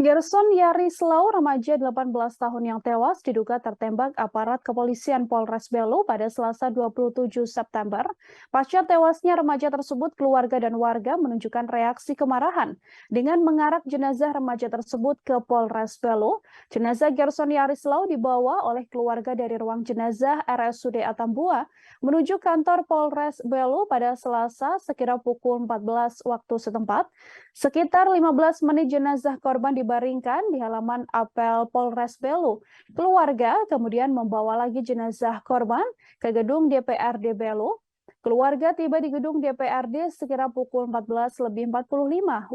Gerson Yarislau, remaja 18 tahun yang tewas diduga tertembak aparat kepolisian Polres Belu pada Selasa 27 September. Pasca tewasnya remaja tersebut, keluarga dan warga menunjukkan reaksi kemarahan dengan mengarak jenazah remaja tersebut ke Polres Belu. Jenazah Gerson Yarislau dibawa oleh keluarga dari ruang jenazah RSUD Atambua menuju kantor Polres Belu pada Selasa sekira pukul 14 waktu setempat. Sekitar 15 menit jenazah korban dibaringkan di halaman apel Polres Belu. Keluarga kemudian membawa lagi jenazah korban ke gedung DPRD Belu. Keluarga tiba di gedung DPRD sekira pukul 14.45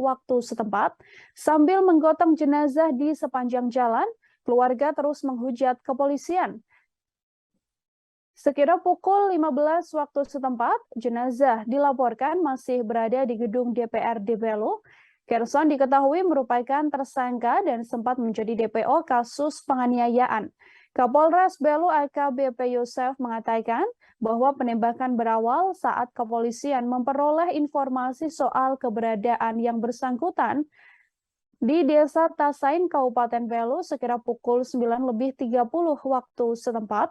waktu setempat. Sambil menggotong jenazah di sepanjang jalan, keluarga terus menghujat kepolisian. Sekira pukul 15 waktu setempat, jenazah dilaporkan masih berada di gedung DPRD Belu. Gerson diketahui merupakan tersangka dan sempat menjadi DPO kasus penganiayaan. Kapolres Belu AKBP Yosef mengatakan bahwa penembakan berawal saat kepolisian memperoleh informasi soal keberadaan yang bersangkutan di Desa Tasain, Kabupaten Belu sekira pukul 9.30 waktu setempat.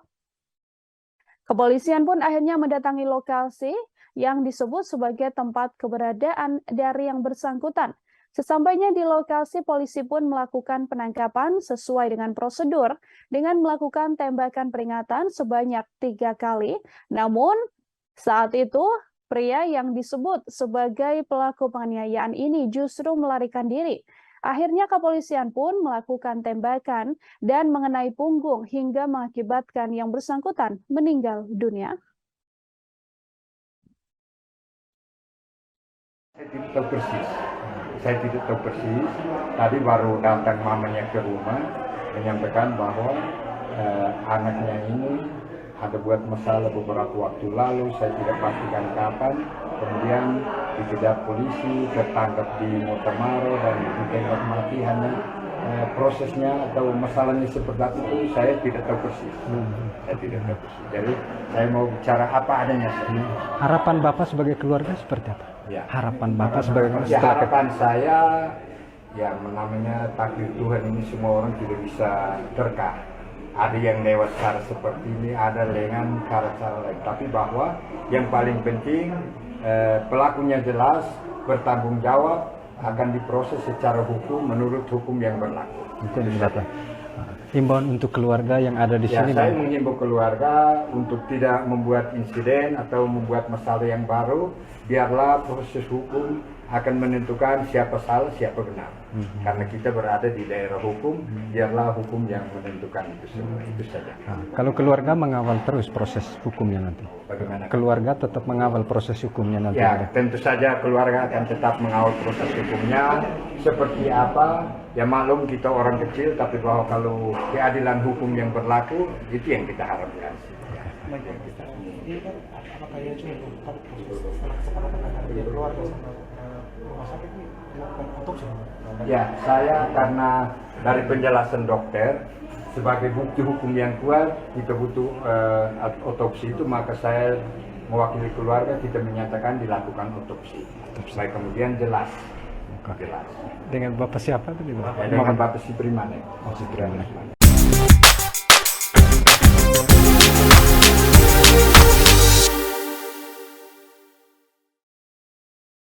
Kepolisian pun akhirnya mendatangi lokasi yang disebut sebagai tempat keberadaan dari yang bersangkutan. Sesampainya di lokasi, polisi pun melakukan penangkapan sesuai dengan prosedur dengan melakukan tembakan peringatan sebanyak 3 kali. Namun, saat itu pria yang disebut sebagai pelaku penganiayaan ini justru melarikan diri. Akhirnya kepolisian pun melakukan tembakan dan mengenai punggung hingga mengakibatkan yang bersangkutan meninggal dunia. Saya tidak tahu persis. Tadi baru datang mamanya ke rumah menyampaikan bahwa anaknya ini ada buat masalah beberapa waktu lalu, saya tidak pastikan kapan, kemudian dikejar polisi, tertangkap di Motamaro dan ditembak mati. Hanya prosesnya atau masalahnya seperti itu saya tidak tahu persis. Jadi saya mau bicara apa adanya. Harapan Bapak sebagai keluarga seperti apa? Ya. Harapan Bapak sebagai ya, harapan saya, ya namanya takdir Tuhan ini semua orang tidak bisa terka. Ada yang lewat cara seperti ini, ada dengan cara-cara lain. Tapi bahwa yang paling penting pelakunya jelas, bertanggung jawab, akan diproses secara hukum menurut hukum yang berlaku. Himbauan untuk keluarga yang ada di sini. Saya menghimbau keluarga untuk tidak membuat insiden atau membuat masalah yang baru. Biarlah proses hukum akan menentukan siapa salah, siapa benar. Karena kita berada di daerah hukum, biarlah hukum yang menentukan itu semua. Itu saja. Kalau keluarga mengawal terus proses hukumnya nanti. Bagaimana? Keluarga tetap mengawal proses hukumnya nanti. Ya, tentu saja keluarga akan tetap mengawal proses hukumnya. Seperti apa? Ya maklum kita orang kecil, tapi bahwa kalau keadilan hukum yang berlaku, itu yang kita harapkan. Ini kan apakah ya cuma kesepakatan dari keluarga sama rumah sakit ini melakukan otopsi? Ya, saya karena dari penjelasan dokter sebagai bukti hukum yang kuat kita butuh otopsi itu, maka saya mewakili keluarga kita menyatakan dilakukan otopsi. Supaya kemudian jelas. Dengan Bapak siapa tadi? Dengan Bapak Sipriman. Sipriman.